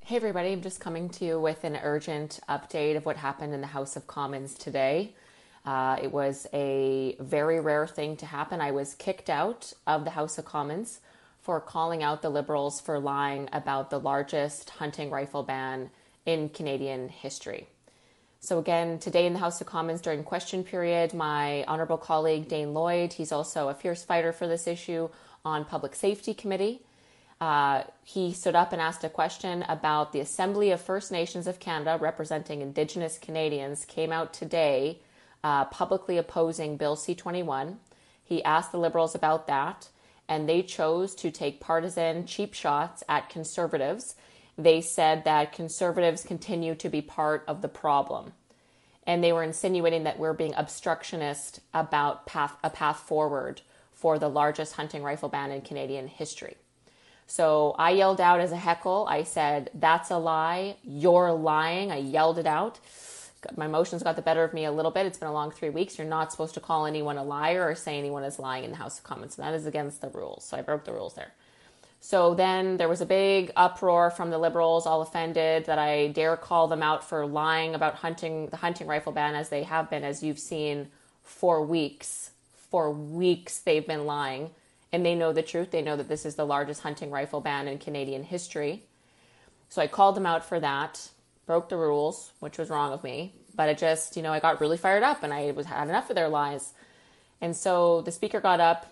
Hey everybody, I'm just coming to you with an urgent update of what happened in the House of Commons today. It was a very rare thing to happen. I was kicked out of the House of Commons for calling out the Liberals for lying about the largest hunting rifle ban in Canadian history. So again, today in the House of Commons during question period, my honourable colleague Dane Lloyd, he's also a fierce fighter for this issue on Public Safety Committee. He stood up and asked a question about the Assembly of First Nations of Canada, representing Indigenous Canadians, came out today publicly opposing Bill C-21. He asked the Liberals about that, and they chose to take partisan cheap shots at Conservatives. They said that Conservatives continue to be part of the problem, and they were insinuating that we're being obstructionist about a path forward for the largest hunting rifle ban in Canadian history. So I yelled out as a heckle. I said, "That's a lie. You're lying." I yelled it out. My emotions got the better of me a little bit. It's been a long 3 weeks. You're not supposed to call anyone a liar or say anyone is lying in the House of Commons. That is against the rules. So I broke the rules there. So then there was a big uproar from the Liberals, all offended that I dare call them out for lying about the hunting rifle ban, as they have been, as you've seen, for weeks. For weeks they've been lying. And they know the truth. They know that this is the largest hunting rifle ban in Canadian history. So I called them out for that, broke the rules, which was wrong of me. But I got really fired up and I had enough of their lies. And so the speaker got up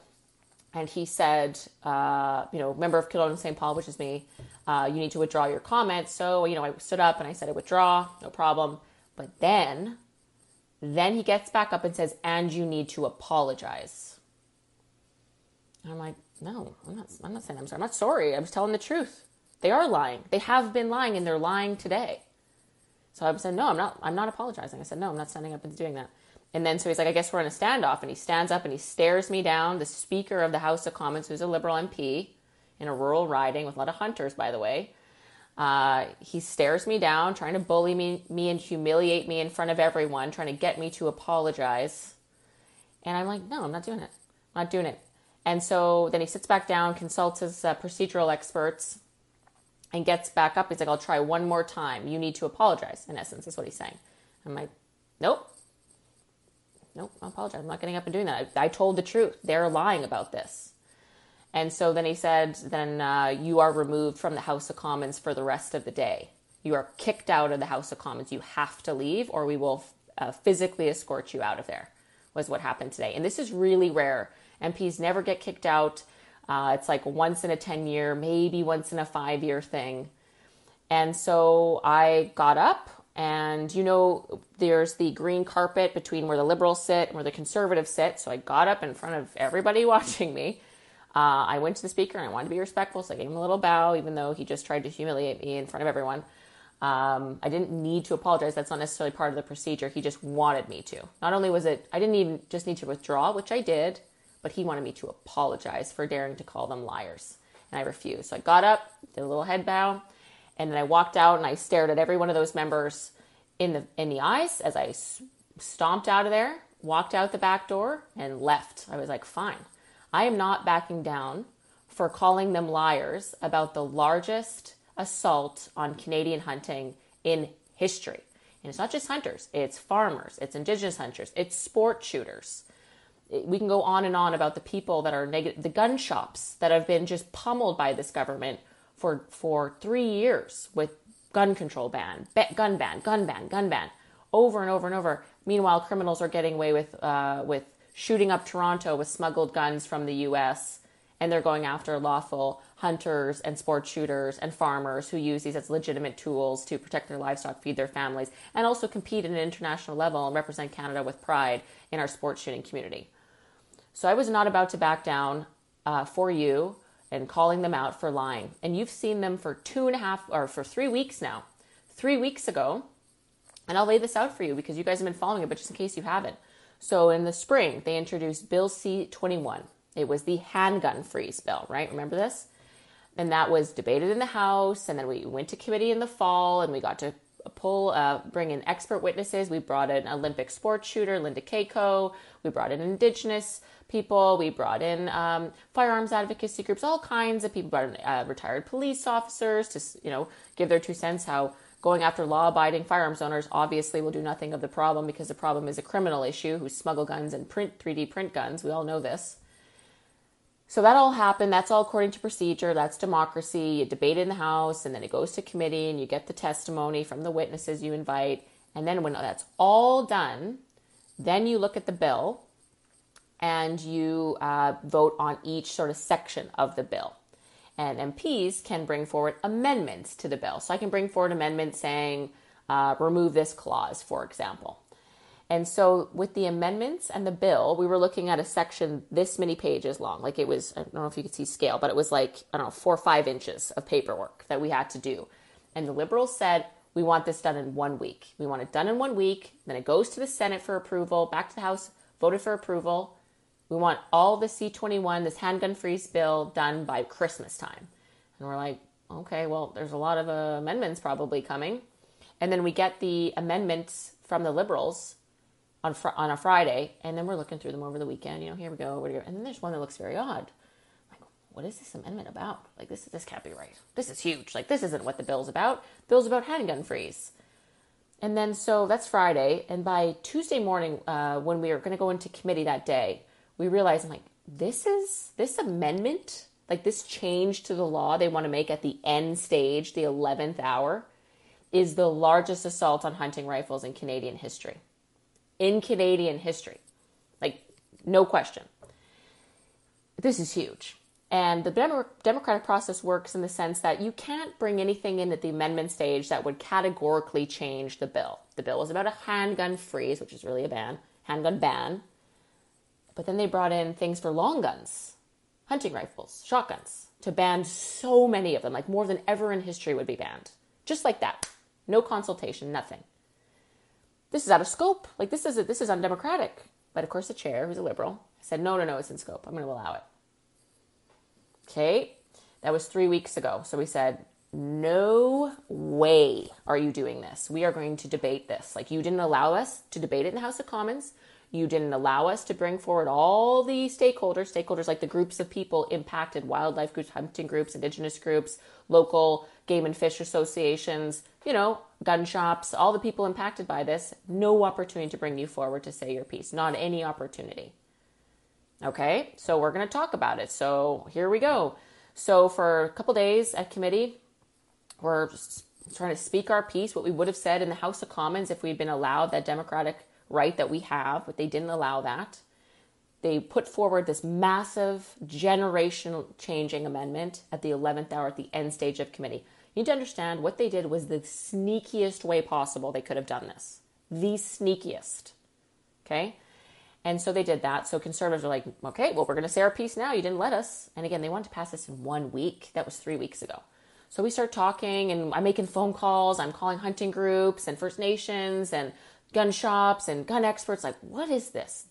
and he said, member of Kildonan St. Paul, which is me, you need to withdraw your comment. So, I stood up and I said, I withdraw, no problem. But then he gets back up and says, and you need to apologize. And I'm like, no, I'm not saying I'm sorry. I'm not sorry. I'm just telling the truth. They are lying. They have been lying and they're lying today. So I said, no, I'm not apologizing. I said, no, I'm not standing up and doing that. And then so he's like, I guess we're in a standoff. And he stands up and he stares me down, the Speaker of the House of Commons, who's a Liberal MP in a rural riding with a lot of hunters, by the way. He stares me down, trying to bully me and humiliate me in front of everyone, trying to get me to apologize. And I'm like, no, I'm not doing it. I'm not doing it. And so then he sits back down, consults his procedural experts, and gets back up. He's like, I'll try one more time. You need to apologize, in essence, is what he's saying. I'm like, nope, I apologize. I'm not getting up and doing that. I told the truth. They're lying about this. And so then he said, you are removed from the House of Commons for the rest of the day. You are kicked out of the House of Commons. You have to leave or we will physically escort you out of there, was what happened today. And this is really rare. MPs never get kicked out. It's like once in a 10-year, maybe once in a 5-year thing. And so I got up and, there's the green carpet between where the Liberals sit and where the Conservatives sit. So I got up in front of everybody watching me. I went to the Speaker and I wanted to be respectful. So I gave him a little bow, even though he just tried to humiliate me in front of everyone. I didn't need to apologize. That's not necessarily part of the procedure. He just wanted me to. Not only was it, I didn't even just need to withdraw, which I did, but he wanted me to apologize for daring to call them liars. And I refused. So I got up, did a little head bow, and then I walked out and I stared at every one of those members in the eyes as I stomped out of there, walked out the back door, and left. I was like, fine. I am not backing down for calling them liars about the largest assault on Canadian hunting in history. And it's not just hunters. It's farmers. It's Indigenous hunters. It's sport shooters. We can go on and on about the people that are negative, the gun shops that have been just pummeled by this government for 3 years with gun control ban, gun ban, over and over and over. Meanwhile, criminals are getting away with shooting up Toronto with smuggled guns from the U.S., and they're going after lawful hunters and sport shooters and farmers who use these as legitimate tools to protect their livestock, feed their families, and also compete at an international level and represent Canada with pride in our sport shooting community. So I was not about to back down for you and calling them out for lying. And you've seen them for 3 weeks now. 3 weeks ago, and I'll lay this out for you because you guys have been following it, but just in case you haven't. So in the spring, they introduced Bill C-21. It was the handgun freeze bill, right? Remember this? And that was debated in the House, and then we went to committee in the fall, and we got to bring in expert witnesses. We brought in Olympic sports shooter Linda Keiko. We brought in Indigenous people. We brought in firearms advocacy groups, all kinds of people. Brought in retired police officers to, give their 2 cents how going after law-abiding firearms owners obviously will do nothing of the problem, because the problem is a criminal issue who smuggle guns and 3D print guns. We all know this. So that all happened. That's all according to procedure. That's democracy. You debate it in the House, and then it goes to committee, and you get the testimony from the witnesses you invite. And then when that's all done, then you look at the bill and you vote on each sort of section of the bill. And MPs can bring forward amendments to the bill. So I can bring forward amendments saying, remove this clause, for example. And so with the amendments and the bill, we were looking at a section this many pages long. Like it was, I don't know if you could see scale, but it was like, 4 or 5 inches of paperwork that we had to do. And the Liberals said, we want this done in 1 week. We want it done in 1 week. Then it goes to the Senate for approval, back to the House, voted for approval. We want all the C-21, this handgun freeze bill, done by Christmas time. And we're like, okay, well, there's a lot of amendments probably coming. And then we get the amendments from the Liberals on a Friday, and then we're looking through them over the weekend. Here we go. And then there's one that looks very odd. Like, what is this amendment about? Like, this can't be right. This is huge. Like, this isn't what the bill's about. The bill's about handgun freeze. And then, so that's Friday. And by Tuesday morning, when we were going to go into committee that day, we realized, I'm like, this amendment, like this change to the law they want to make at the end stage, the 11th hour, is the largest assault on hunting rifles in Canadian history. In Canadian history. Like, no question. This is huge. And the democratic process works in the sense that you can't bring anything in at the amendment stage that would categorically change the bill. The bill was about a handgun freeze, which is really a handgun ban. But then they brought in things for long guns, hunting rifles, shotguns, to ban so many of them, like more than ever in history would be banned. Just like that. No consultation, nothing. This is out of scope. Like, this is undemocratic. But of course the chair, who's a Liberal, said, no, it's in scope. I'm going to allow it. Okay, that was 3 weeks ago. So we said, no way are you doing this. We are going to debate this. Like, you didn't allow us to debate it in the House of Commons. You didn't allow us to bring forward all the stakeholders like the groups of people impacted, wildlife groups, hunting groups, Indigenous groups, local game and fish associations, gun shops, all the people impacted by this. No opportunity to bring you forward to say your piece. Not any opportunity. Okay, so we're going to talk about it. So here we go. So for a couple days at committee, we're trying to speak our piece, what we would have said in the House of Commons if we'd been allowed that democratic right that we have, but they didn't allow that. They put forward this massive generational changing amendment at the 11th hour at the end stage of committee. You need to understand what they did was the sneakiest way possible they could have done this. The sneakiest. Okay? And so they did that. So conservatives are like, okay, well, we're going to say our piece now. You didn't let us. And again, they wanted to pass this in 1 week. That was 3 weeks ago. So we start talking, and I'm making phone calls. I'm calling hunting groups and First Nations and gun shops and gun experts. Like, what is this?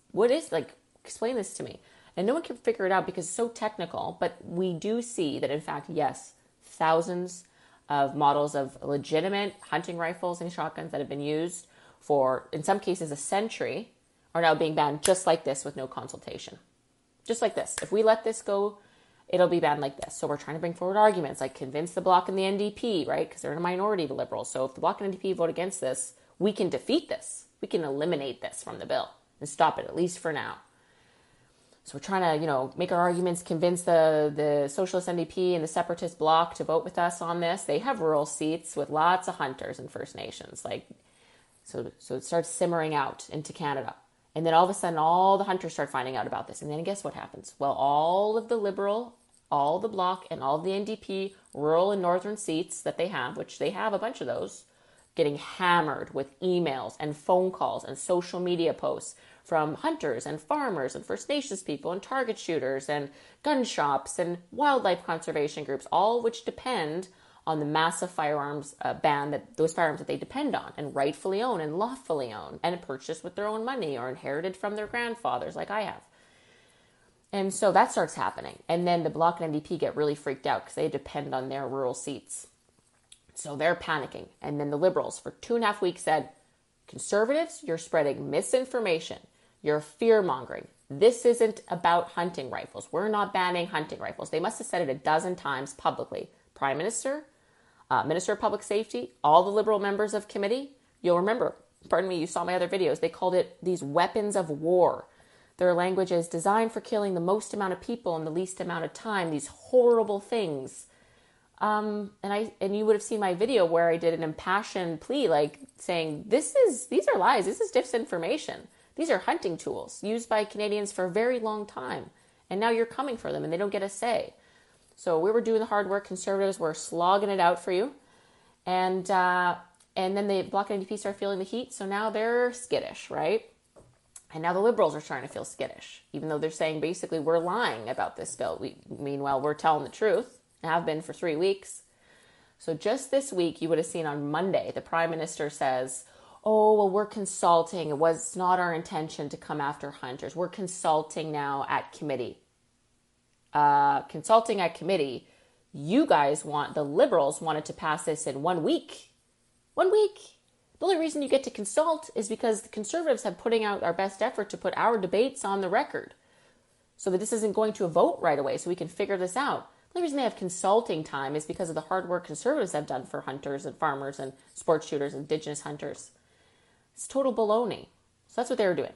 Explain this to me. And no one can figure it out because it's so technical. But we do see that, in fact, yes, thousands of models of legitimate hunting rifles and shotguns that have been used for, in some cases, a century are now being banned just like this with no consultation. Just like this. If we let this go, it'll be banned like this. So we're trying to bring forward arguments like convince the Bloc and the NDP, right? Because they're in a minority, the Liberals. So if the Bloc and NDP vote against this, we can defeat this. We can eliminate this from the bill and stop it, at least for now. So we're trying to, make our arguments, convince the Socialist NDP and the Separatist Bloc to vote with us on this. They have rural seats with lots of hunters and First Nations. So it starts simmering out into Canada. And then all of a sudden, all the hunters start finding out about this. And then guess what happens? Well, all of the Liberal, all the Bloc, and all the NDP rural and northern seats that they have, which they have a bunch of those, getting hammered with emails and phone calls and social media posts from hunters and farmers and First Nations people and target shooters and gun shops and wildlife conservation groups, all which depend on the massive firearms ban, those firearms that they depend on and rightfully own and lawfully own and purchased with their own money or inherited from their grandfathers like I have. And so that starts happening. And then the Bloc and NDP get really freaked out because they depend on their rural seats. So they're panicking. And then the Liberals for 2.5 weeks said, Conservatives, you're spreading misinformation. You're fear-mongering. This isn't about hunting rifles. We're not banning hunting rifles. They must have said it a dozen times publicly. Prime Minister, Minister of Public Safety, all the Liberal members of committee. You'll remember, pardon me, you saw my other videos. They called it these weapons of war. Their language is designed for killing the most amount of people in the least amount of time. These horrible things. And you would have seen my video where I did an impassioned plea, like saying, these are lies. This is disinformation. These are hunting tools used by Canadians for a very long time. And now you're coming for them and they don't get a say. So we were doing the hard work. Conservatives were slogging it out for you. And then the Bloc NDP started feeling the heat. So now they're skittish, right? And now the Liberals are starting to feel skittish, even though they're saying basically we're lying about this bill. Meanwhile, we're telling the truth and have been for 3 weeks. So just this week, you would have seen on Monday, the Prime Minister says, oh, well, we're consulting. It was not our intention to come after hunters. We're consulting now at committee. Consulting at committee. You guys the Liberals wanted to pass this in 1 week. 1 week. The only reason you get to consult is because the Conservatives have putting out our best effort to put our debates on the record so that this isn't going to a vote right away so we can figure this out. The only reason they have consulting time is because of the hard work Conservatives have done for hunters and farmers and sports shooters, Indigenous hunters. It's total baloney. So that's what they were doing.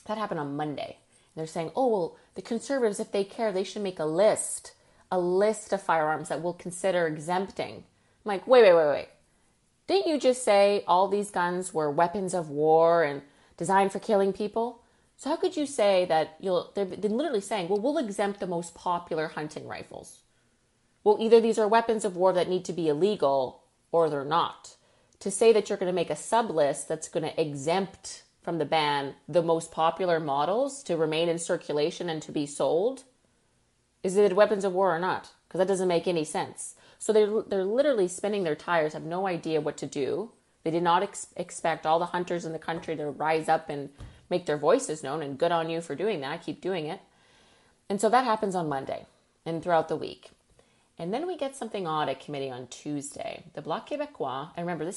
That happened on Monday. And they're saying, oh, well, the Conservatives, if they care, they should make a list of firearms that we'll consider exempting. I'm like, wait. Didn't you just say all these guns were weapons of war and designed for killing people? So how could you say that they're literally saying, well, we'll exempt the most popular hunting rifles. Well, either these are weapons of war that need to be illegal or they're not. To say that you're going to make a sub-list that's going to exempt from the ban the most popular models to remain in circulation and to be sold, is it weapons of war or not? Because that doesn't make any sense. So they're literally spinning their tires, have no idea what to do. They did not expect all the hunters in the country to rise up and make their voices known, and good on you for doing that. Keep doing it. And so that happens on Monday and throughout the week. And then we get something odd at committee on Tuesday. The Bloc Québécois, and remember,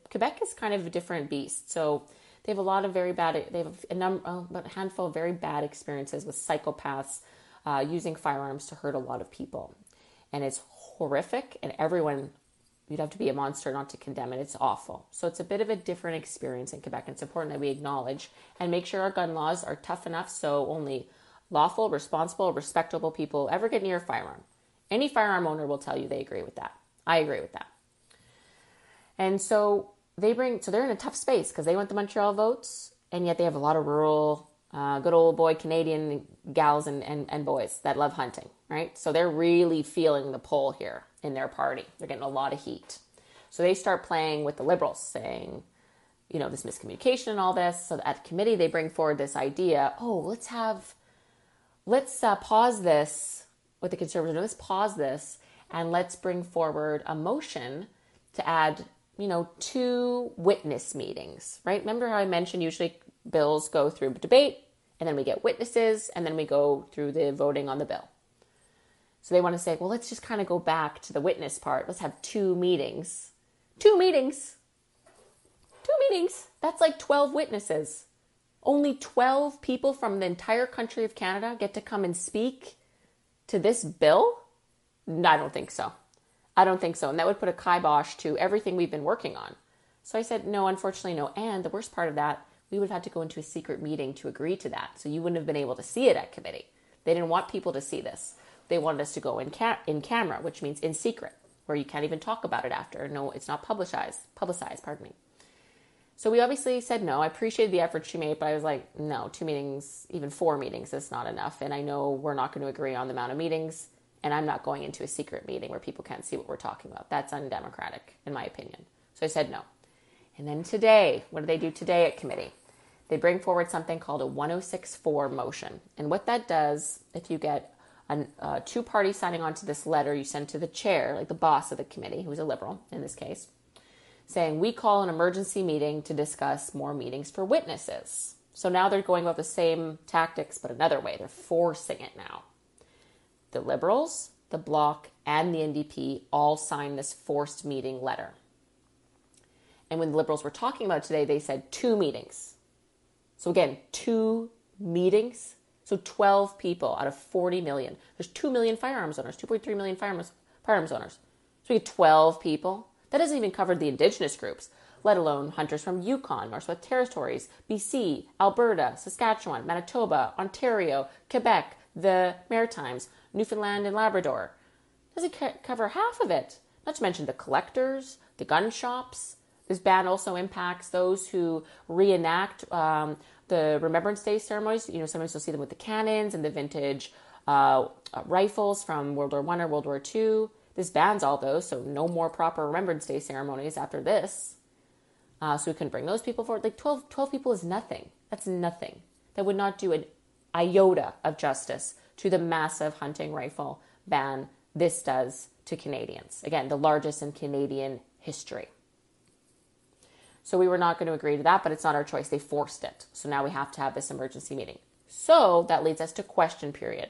Quebec is kind of a different beast. So they have a handful of very bad experiences with psychopaths using firearms to hurt a lot of people. And it's horrific, and you'd have to be a monster not to condemn it. It's awful. So it's a bit of a different experience in Quebec. It's important that we acknowledge and make sure our gun laws are tough enough so only lawful, responsible, respectable people ever get near a firearm. Any firearm owner will tell you they agree with that. I agree with that. And so they're in a tough space because they want the Montreal votes, and yet they have a lot of rural, good old boy Canadian gals and boys that love hunting, right? So they're really feeling the pull here in their party. They're getting a lot of heat. So they start playing with the Liberals, saying, this miscommunication and all this. So at committee, they bring forward this idea, let's pause this with the Conservatives. Let's pause this and let's bring forward a motion to add, 2 witness meetings, right? Remember how I mentioned usually bills go through debate and then we get witnesses and then we go through the voting on the bill. So they want to say, well, let's just kind of go back to the witness part. Let's have 2 meetings. 2 meetings. 2 meetings. That's like 12 witnesses. Only 12 people from the entire country of Canada get to come and speak to this bill? No, I don't think so. And that would put a kibosh to everything we've been working on. So I said, no, unfortunately, no. And the worst part of that, we would have had to go into a secret meeting to agree to that. So you wouldn't have been able to see it at committee. They didn't want people to see this. They wanted us to go in camera, which means in secret, where you can't even talk about it after. No, it's not publicized, pardon me. So we obviously said no. I appreciated the effort she made, but I was like, no, 2 meetings, even 4 meetings is not enough. And I know we're not going to agree on the amount of meetings, and I'm not going into a secret meeting where people can't see what we're talking about. That's undemocratic, in my opinion. So I said no. And then today, what do they do today at committee? They bring forward something called a 1064 motion. And what that does, if you get 2 parties signing on to this letter you send to the chair, like the boss of the committee, who's a Liberal in this case, saying we call an emergency meeting to discuss more meetings for witnesses. So now they're going about the same tactics, but another way. They're forcing it now. The Liberals, the Bloc, and the NDP all signed this forced meeting letter. And when the Liberals were talking about it today, they said 2 meetings. So again, 2 meetings. So 12 people out of 40 million. There's 2 million firearms owners, 2.3 million firearms owners. So we get 12 people. That doesn't even cover the Indigenous groups, let alone hunters from Yukon, Northwest Territories, BC, Alberta, Saskatchewan, Manitoba, Ontario, Quebec, the Maritimes, Newfoundland and Labrador. Doesn't cover half of it. Not to mention the collectors, the gun shops. This ban also impacts those who reenact the Remembrance Day ceremonies. Sometimes you'll see them with the cannons and the vintage rifles from World War I or World War II. This bans all those, so no more proper Remembrance Day ceremonies after this. So we can bring those people forward. Like 12 people is nothing. That's nothing. That would not do an iota of justice to the massive hunting rifle ban this does to Canadians. Again, the largest in Canadian history. So we were not going to agree to that, but it's not our choice. They forced it. So now we have to have this emergency meeting. So that leads us to question period.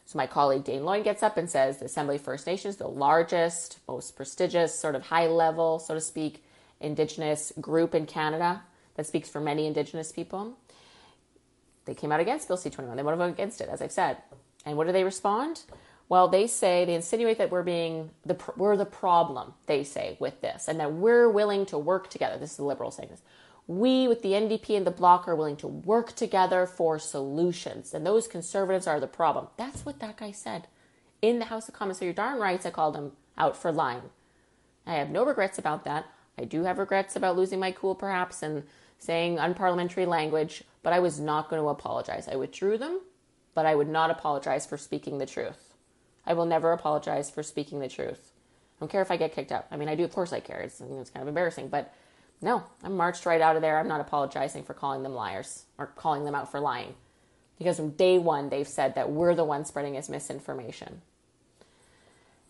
So my colleague Dane Lloyd gets up and says the Assembly First Nations, the largest, most prestigious, sort of high level, so to speak, Indigenous group in Canada that speaks for many Indigenous people. They came out against Bill C-21. They want to vote against it, as I've said. And what do they respond? Well, they insinuate that we're the problem, they say, with this, and that we're willing to work together. This is the Liberals saying this. We, with the NDP and the Bloc, are willing to work together for solutions, and those Conservatives are the problem. That's what that guy said in the House of Commons. So you're darn right I called him out for lying. I have no regrets about that. I do have regrets about losing my cool, perhaps, and saying unparliamentary language, but I was not going to apologize. I withdrew them, but I would not apologize for speaking the truth. I will never apologize for speaking the truth. I don't care if I get kicked out. I mean, I do, of course I care. It's kind of embarrassing, but no, I marched right out of there. I'm not apologizing for calling them liars or calling them out for lying. Because from day one, they've said that we're the ones spreading this misinformation.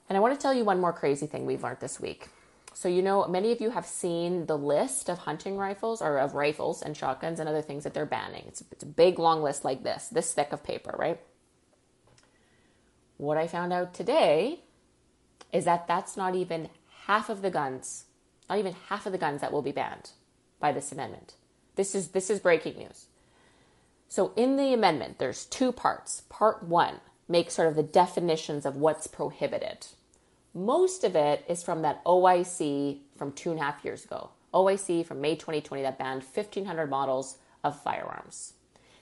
And I want to tell you one more crazy thing we've learned this week. So, many of you have seen the list of hunting rifles or of rifles and shotguns and other things that they're banning. It's a big, long list like this thick of paper, right? What I found out today is that that's not even half of the guns that will be banned by this amendment. This is breaking news. So in the amendment, there's 2 parts. Part 1 makes sort of the definitions of what's prohibited. Most of it is from that OIC from 2.5 years ago. OIC from May 2020 that banned 1,500 models of firearms.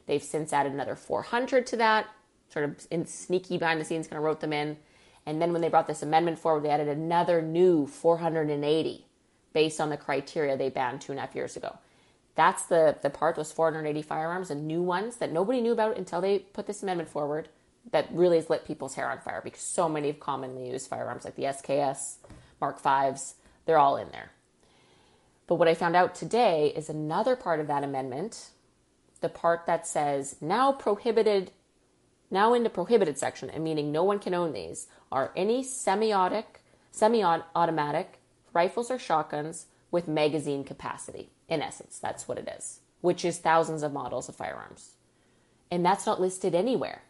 They've since added another 400 to that, sort of in sneaky behind the scenes, kind of wrote them in. And then when they brought this amendment forward, they added another new 480 based on the criteria they banned 2.5 years ago. That's the part, those 480 firearms, and new ones that nobody knew about until they put this amendment forward, that really has lit people's hair on fire because so many of commonly used firearms like the SKS, Mark Vs, they're all in there. But what I found out today is another part of that amendment, the part that says now in the prohibited section, and meaning no one can own these, are any semi-automatic rifles or shotguns with magazine capacity. In essence, that's what it is, which is thousands of models of firearms. And that's not listed anywhere.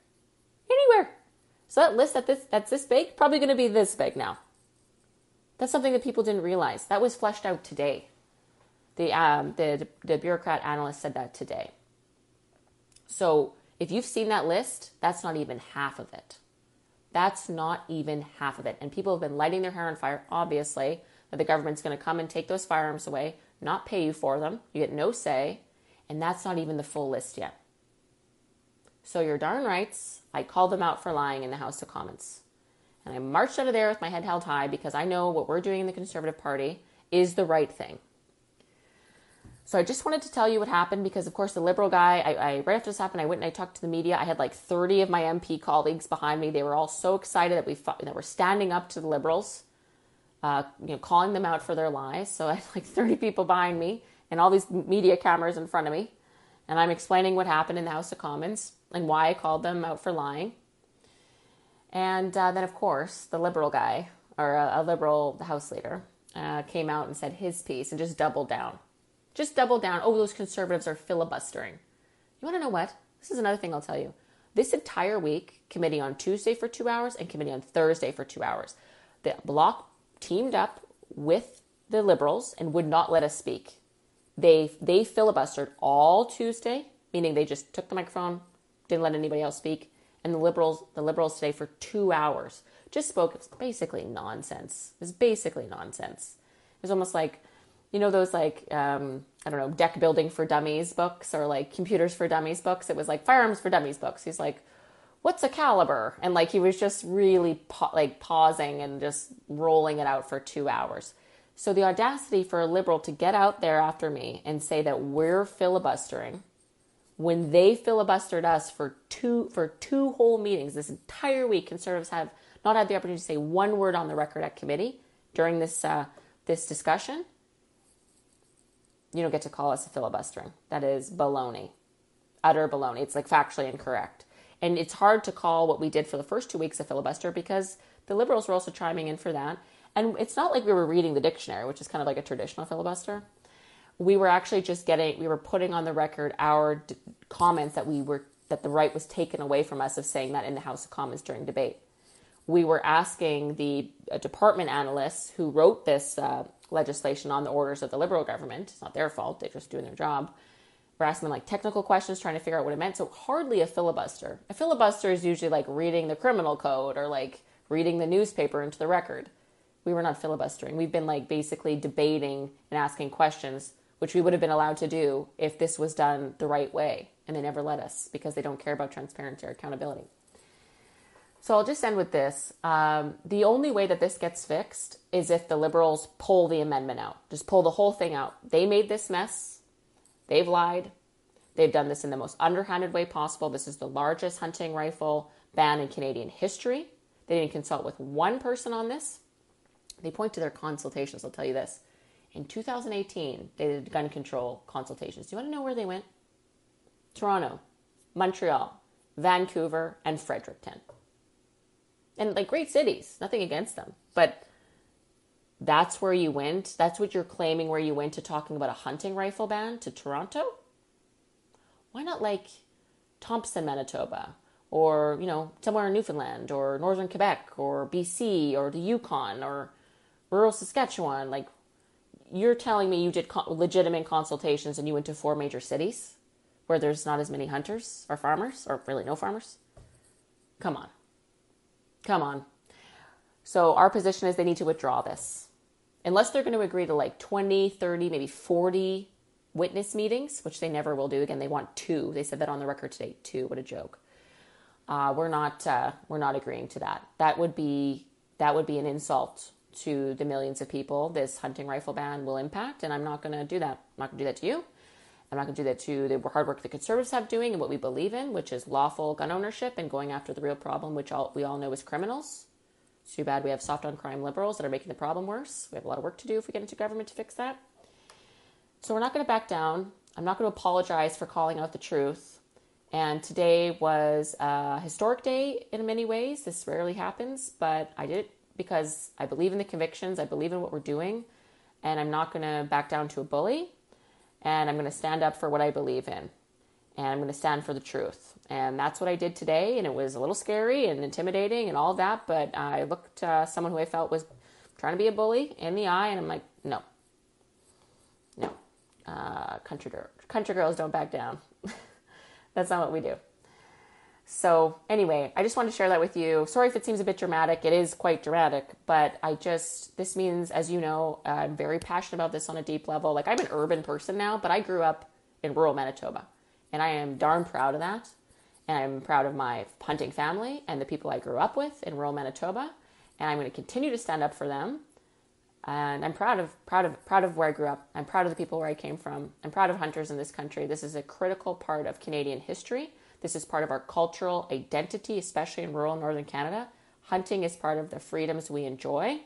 So that list that's this big, probably going to be this big now. That's something that people didn't realize. That was fleshed out today. The bureaucrat analyst said that today. So if you've seen that list, that's not even half of it. And people have been lighting their hair on fire, obviously, that the government's going to come and take those firearms away, not pay you for them. You get no say. And that's not even the full list yet. So you're darn right, I called them out for lying in the House of Commons. And I marched out of there with my head held high because I know what we're doing in the Conservative Party is the right thing. So I just wanted to tell you what happened because, of course, the Liberal guy, I right after this happened, I went and I talked to the media. I had like 30 of my MP colleagues behind me. They were all so excited that we're standing up to the Liberals, calling them out for their lies. So I had like 30 people behind me and all these media cameras in front of me. And I'm explaining what happened in the House of Commons and why I called them out for lying. And then, of course, the Liberal guy, or a Liberal House leader, came out and said his piece and just doubled down. Oh, those Conservatives are filibustering. You want to know what? This is another thing I'll tell you. This entire week, committee on Tuesday for 2 hours and committee on Thursday for 2 hours. The Bloc teamed up with the Liberals and would not let us speak. They filibustered all Tuesday, meaning they just took the microphone, didn't let anybody else speak. And the liberals today for 2 hours just spoke. It was basically nonsense. It was almost like, those like, deck building for dummies books or like computers for dummies books. It was like Firearms for Dummies books. He's like, what's a caliber? And like, he was just really pausing and just rolling it out for 2 hours. So the audacity for a Liberal to get out there after me and say that we're filibustering when they filibustered us for two whole meetings this entire week. Conservatives have not had the opportunity to say one word on the record at committee during this discussion. You don't get to call us a filibustering. That is baloney, utter baloney. It's like factually incorrect. And it's hard to call what we did for the first 2 weeks a filibuster because the Liberals were also chiming in for that. And it's not like we were reading the dictionary, which is kind of like a traditional filibuster. We were actually we were putting on the record our comments that the right was taken away from us of saying that in the House of Commons during debate. We were asking the department analysts who wrote this legislation on the orders of the Liberal government. It's not their fault. They're just doing their job. We're asking them like technical questions, trying to figure out what it meant. So hardly a filibuster. A filibuster is usually like reading the criminal code or like reading the newspaper into the record. We were not filibustering. We've been like basically debating and asking questions, which we would have been allowed to do if this was done the right way. And they never let us because they don't care about transparency or accountability. So I'll just end with this. The only way that this gets fixed is if the Liberals pull the amendment out. Just pull the whole thing out. They made this mess. They've lied. They've done this in the most underhanded way possible. This is the largest hunting rifle ban in Canadian history. They didn't consult with one person on this. They point to their consultations. I'll tell you this. In 2018, they did gun control consultations. Do you want to know where they went? Toronto, Montreal, Vancouver, and Fredericton. And like great cities, nothing against them. But that's where you went? That's what you're claiming where you went to talking about a hunting rifle ban to Toronto? Why not like Thompson, Manitoba? Or, somewhere in Newfoundland or Northern Quebec or BC or the Yukon or rural Saskatchewan? Like, you're telling me you did legitimate consultations and you went to 4 major cities where there's not as many hunters or farmers or really no farmers? Come on. So our position is they need to withdraw this. Unless they're going to agree to like 20, 30, maybe 40 witness meetings, which they never will do. Again, they want 2. They said that on the record today, 2. What a joke. We're not agreeing to that. That would be an insult to the millions of people this hunting rifle ban will impact, and I'm not going to do that. I'm not going to do that to you. I'm not going to do that to the hard work the Conservatives have doing and what we believe in, which is lawful gun ownership and going after the real problem, which we all know is criminals. It's too bad we have soft on crime Liberals that are making the problem worse. We have a lot of work to do if we get into government to fix that. So we're not going to back down. I'm not going to apologize for calling out the truth. And today was a historic day in many ways. This rarely happens, but I did it because I believe in the convictions. I believe in what we're doing. And I'm not going to back down to a bully. And I'm going to stand up for what I believe in. And I'm going to stand for the truth. And that's what I did today. And it was a little scary and intimidating and all of that. But I looked someone who I felt was trying to be a bully in the eye. And I'm like, no. Country girls don't back down. That's not what we do. So anyway, I just wanted to share that with you. Sorry if it seems a bit dramatic. It is quite dramatic, but this means, as you know, I'm very passionate about this on a deep level. Like, I'm an urban person now, but I grew up in rural Manitoba, and I am darn proud of that. And I'm proud of my hunting family and the people I grew up with in rural Manitoba, and I'm going to continue to stand up for them. And I'm proud of where I grew up. I'm proud of the people where I came from. I'm proud of hunters in this country. This is a critical part of Canadian history. This is part of our cultural identity, especially in rural Northern Canada. Hunting is part of the freedoms we enjoy.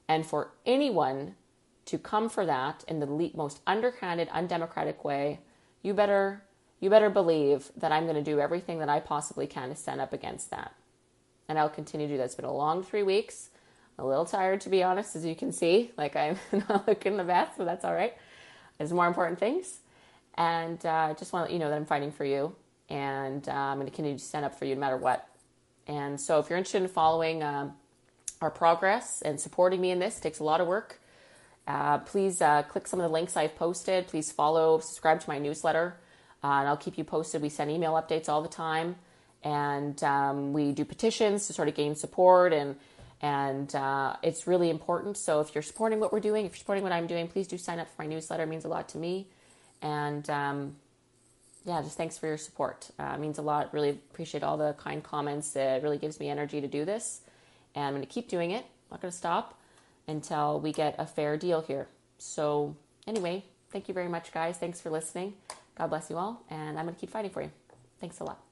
And for anyone to come for that in the most underhanded, undemocratic way, you better believe that I'm going to do everything that I possibly can to stand up against that. And I'll continue to do that. It's been a long 3 weeks. A little tired, to be honest, as you can see. Like, I'm not looking the best, but that's all right. There's more important things. And I just want to let you know that I'm fighting for you. and I'm going to continue to stand up for you no matter what. And so if you're interested in following our progress and supporting me in this, it takes a lot of work. Please click some of the links I've posted. Please follow, subscribe to my newsletter, and I'll keep you posted. We send email updates all the time, and we do petitions to sort of gain support, and it's really important. So if you're supporting what we're doing, if you're supporting what I'm doing, please do sign up for my newsletter. It means a lot to me. And just thanks for your support. It means a lot. Really appreciate all the kind comments. It really gives me energy to do this. And I'm going to keep doing it. I'm not going to stop until we get a fair deal here. So anyway, thank you very much, guys. Thanks for listening. God bless you all. And I'm going to keep fighting for you. Thanks a lot.